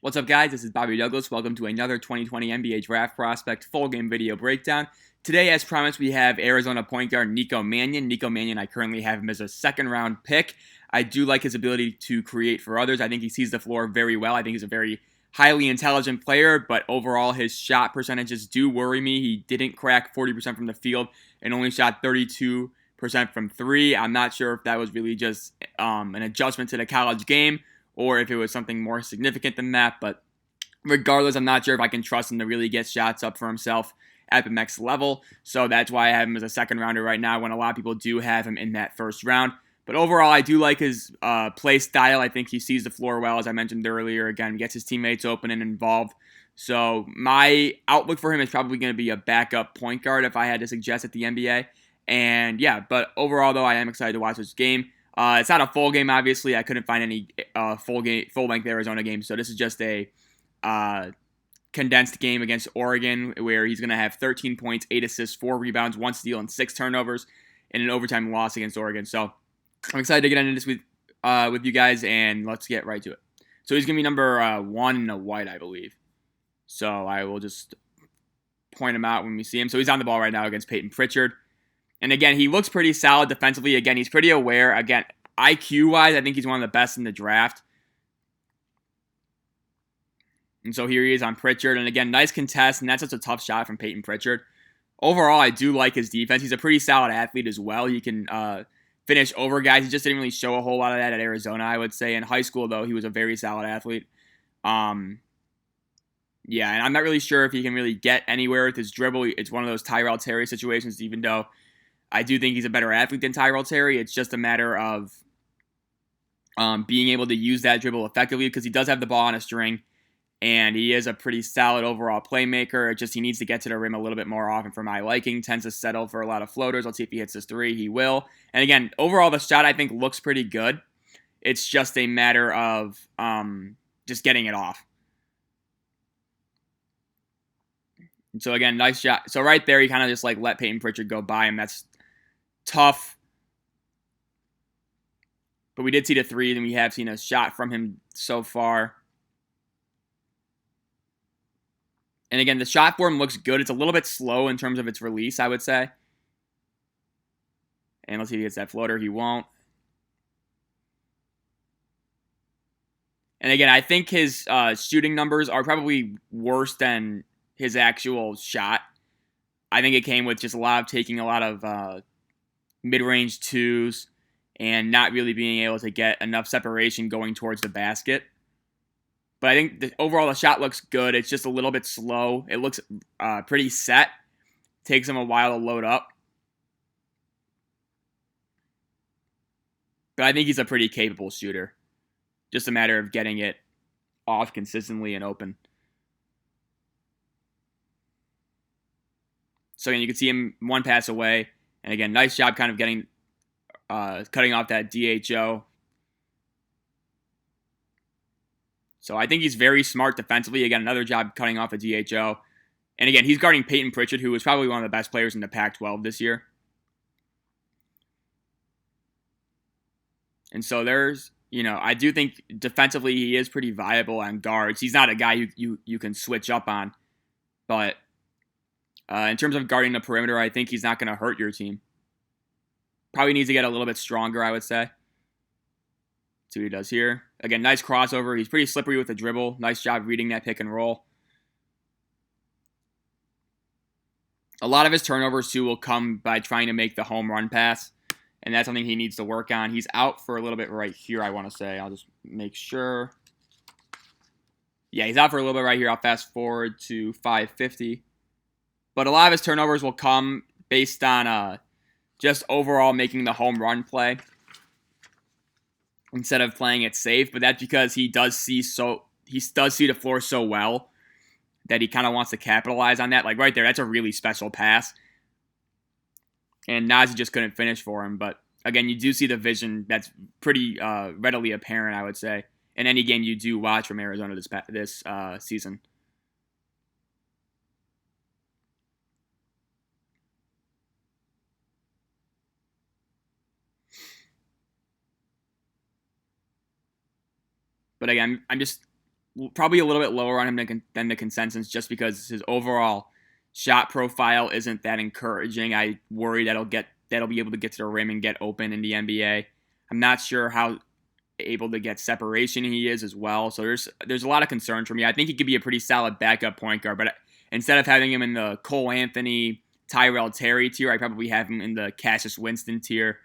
What's up, guys? This is Bobby Douglas. Welcome to another 2020 NBA Draft Prospect full game video breakdown. Today, as promised, we have Arizona point guard Nico Mannion. Nico Mannion, I currently have him as a second round pick. I do like his ability to create for others. I think he sees the floor very well. I think he's a very highly intelligent player, but overall, his shot percentages do worry me. He didn't crack 40% from the field and only shot 32% from three. I'm not sure if that was really just an adjustment to the college game or if it was something more significant than that. But regardless, I'm not sure if I can trust him to really get shots up for himself at the next level. So that's why I have him as a second rounder right now when a lot of people do have him in that first round. But overall, I do like his play style. I think he sees the floor well, as I mentioned earlier. Again, gets his teammates open and involved. So my outlook for him is probably going to be a backup point guard if I had to suggest at the NBA. And yeah, but overall, though, I am excited to watch this game. It's not a full game, obviously. I couldn't find any full-length Arizona games, so this is just a condensed game against Oregon where he's going to have 13 points, 8 assists, 4 rebounds, 1 steal, and 6 turnovers in an overtime loss against Oregon. So I'm excited to get into this with you guys, and let's get right to it. So he's going to be number 1 in the white, I believe. So I will just point him out when we see him. So he's on the ball right now against Peyton Pritchard. And again, he looks pretty solid defensively. Again, he's pretty aware. Again, IQ-wise, I think he's one of the best in the draft. And so here he is on Pritchard. And again, nice contest, and that's just a tough shot from Peyton Pritchard. Overall, I do like his defense. He's a pretty solid athlete as well. He can finish over guys. He just didn't really show a whole lot of that at Arizona, I would say. In high school, though, he was a very solid athlete. Yeah, and I'm not really sure if he can really get anywhere with his dribble. It's one of those Tyrell Terry situations, even though I do think he's a better athlete than Tyrell Terry. It's just a matter of being able to use that dribble effectively because he does have the ball on a string, and he is a pretty solid overall playmaker. It's just he needs to get to the rim a little bit more often for my liking. Tends to settle for a lot of floaters. Let's see if he hits his three. He will. And again, overall, the shot I think looks pretty good. It's just a matter of just getting it off. And so again, nice shot. So right there, he kind of just like let Peyton Pritchard go by him. That's tough. But we did see the three, and we have seen a shot from him so far. And again, the shot form looks good. It's a little bit slow in terms of its release, I would say. And let's see if he gets that floater. He won't. And again, I think his shooting numbers are probably worse than his actual shot. I think it came with just a lot of taking a lot of mid-range twos and not really being able to get enough separation going towards the basket. But I think overall the shot looks good. It's just a little bit slow. It looks pretty set. Takes him a while to load up. But I think he's a pretty capable shooter. Just a matter of getting it off consistently and open. So again, you can see him one pass away. And again, nice job kind of getting cutting off that DHO. So I think he's very smart defensively. Again, another job cutting off a DHO. And again, he's guarding Peyton Pritchard, who was probably one of the best players in the Pac-12 this year. And so there's, I do think defensively he is pretty viable on guards. He's not a guy you can switch up on. But in terms of guarding the perimeter, I think he's not going to hurt your team. Probably needs to get a little bit stronger, I would say. See what he does here. Again, nice crossover. He's pretty slippery with the dribble. Nice job reading that pick and roll. A lot of his turnovers, too, will come by trying to make the home run pass. And that's something he needs to work on. He's out for a little bit right here, I want to say. I'll just make sure. Yeah, he's out for a little bit right here. I'll fast forward to 550. But a lot of his turnovers will come based on just overall making the home run play instead of playing it safe. But that's because he does see the floor so well that he kind of wants to capitalize on that. Like right there, that's a really special pass. And Nazi just couldn't finish for him. But again, you do see the vision that's pretty readily apparent, I would say, in any game you do watch from Arizona this season. But again, I'm just probably a little bit lower on him than the consensus, just because his overall shot profile isn't that encouraging. I worry that'll be able to get to the rim and get open in the NBA. I'm not sure how able to get separation he is as well. So there's a lot of concern for me. I think he could be a pretty solid backup point guard, but instead of having him in the Cole Anthony, Tyrell Terry tier, I probably have him in the Cassius Winston tier.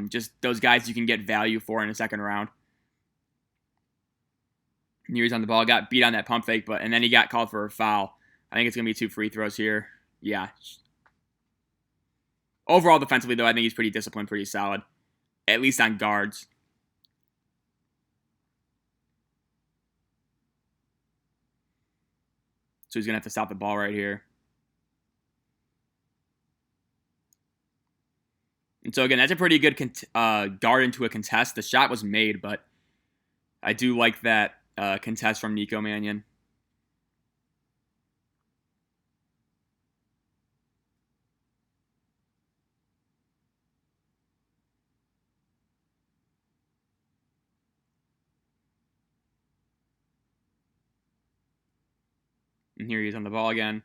Just those guys you can get value for in the second round. And he was on the ball, got beat on that pump fake, and then he got called for a foul. I think it's going to be 2 free throws here. Yeah. Overall, defensively, though, I think he's pretty disciplined, pretty solid, at least on guards. So he's going to have to stop the ball right here. And so, again, that's a pretty good guard into a contest. The shot was made, but I do like that contest from Nico Mannion. And here he is on the ball again.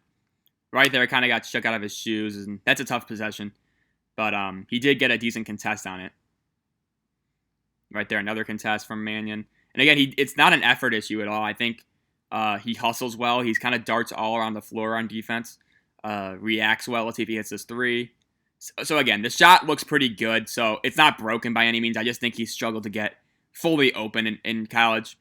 Right there, kind of got shook out of his shoes, and that's a tough possession. But he did get a decent contest on it. Right there, another contest from Mannion. And again, it's not an effort issue at all. I think he hustles well. He's kind of darts all around the floor on defense. Reacts well. Let's see if he hits this three. So again, the shot looks pretty good. So it's not broken by any means. I just think he struggled to get fully open in college.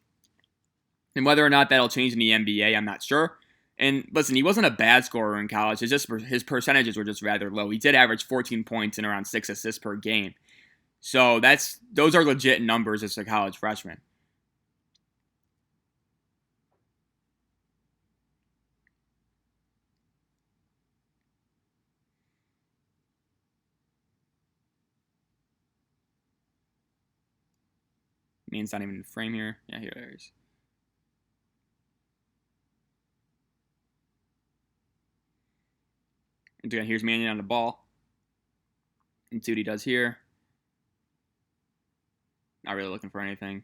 And whether or not that'll change in the NBA, I'm not sure. And listen, he wasn't a bad scorer in college. It's just his percentages were just rather low. He did average 14 points and around 6 assists per game. So those are legit numbers as a college freshman. Man's not even in the frame here. Yeah, here it is. And again, here's Mannion on the ball. And see what he does here. Not really looking for anything in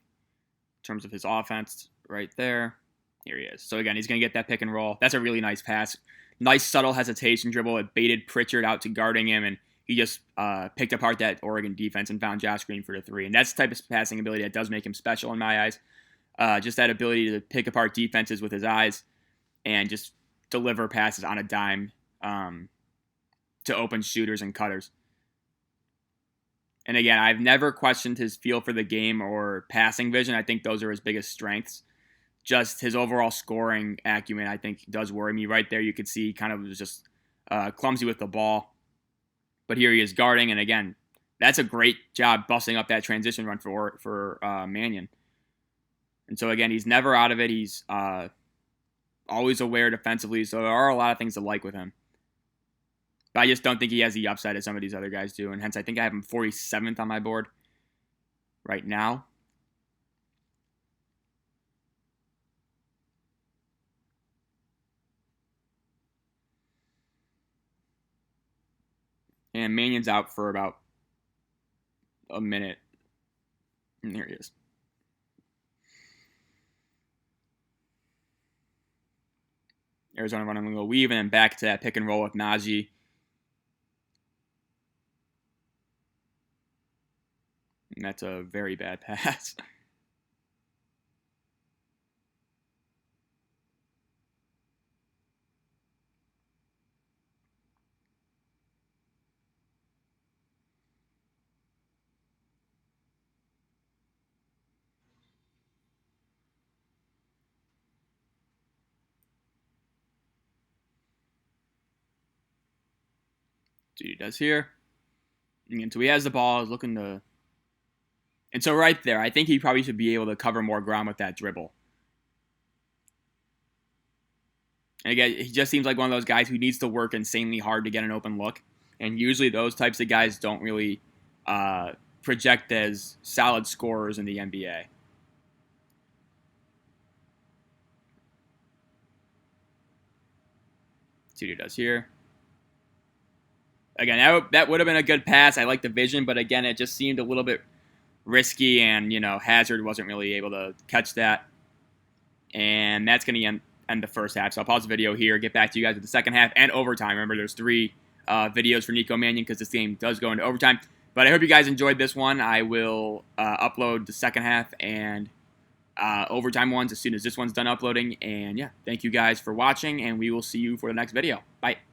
terms of his offense right there. Here he is. So again, he's going to get that pick and roll. That's a really nice pass. Nice subtle hesitation dribble. It baited Pritchard out to guarding him, and he just picked apart that Oregon defense and found Josh Green for the three. And that's the type of passing ability that does make him special in my eyes. Just that ability to pick apart defenses with his eyes and just deliver passes on a dime to open shooters and cutters. And again, I've never questioned his feel for the game or passing vision. I think those are his biggest strengths. Just his overall scoring acumen, I think, does worry me. Right there, you could see he kind of was just clumsy with the ball. But here he is guarding, and again, that's a great job busting up that transition run for Mannion. And so again, he's never out of it. He's always aware defensively, so there are a lot of things to like with him. But I just don't think he has the upside as some of these other guys do, and hence I think I have him 47th on my board right now. And Mannion's out for about a minute. And there he is. Arizona running a little weave and then back to that pick and roll with Najee. And that's a very bad pass. He does here. And so he has the ball, is looking to... And so right there, I think he probably should be able to cover more ground with that dribble. And again, he just seems like one of those guys who needs to work insanely hard to get an open look. And usually those types of guys don't really project as solid scorers in the NBA. See what he does here. Again, that would have been a good pass. I like the vision, but again, it just seemed a little bit risky, and Hazard wasn't really able to catch that. And that's going to end the first half. So I'll pause the video here, get back to you guys with the second half and overtime. Remember, there's 3 videos for Nico Mannion because this game does go into overtime. But I hope you guys enjoyed this one. I will upload the second half and overtime ones as soon as this one's done uploading. And yeah, thank you guys for watching, and we will see you for the next video. Bye.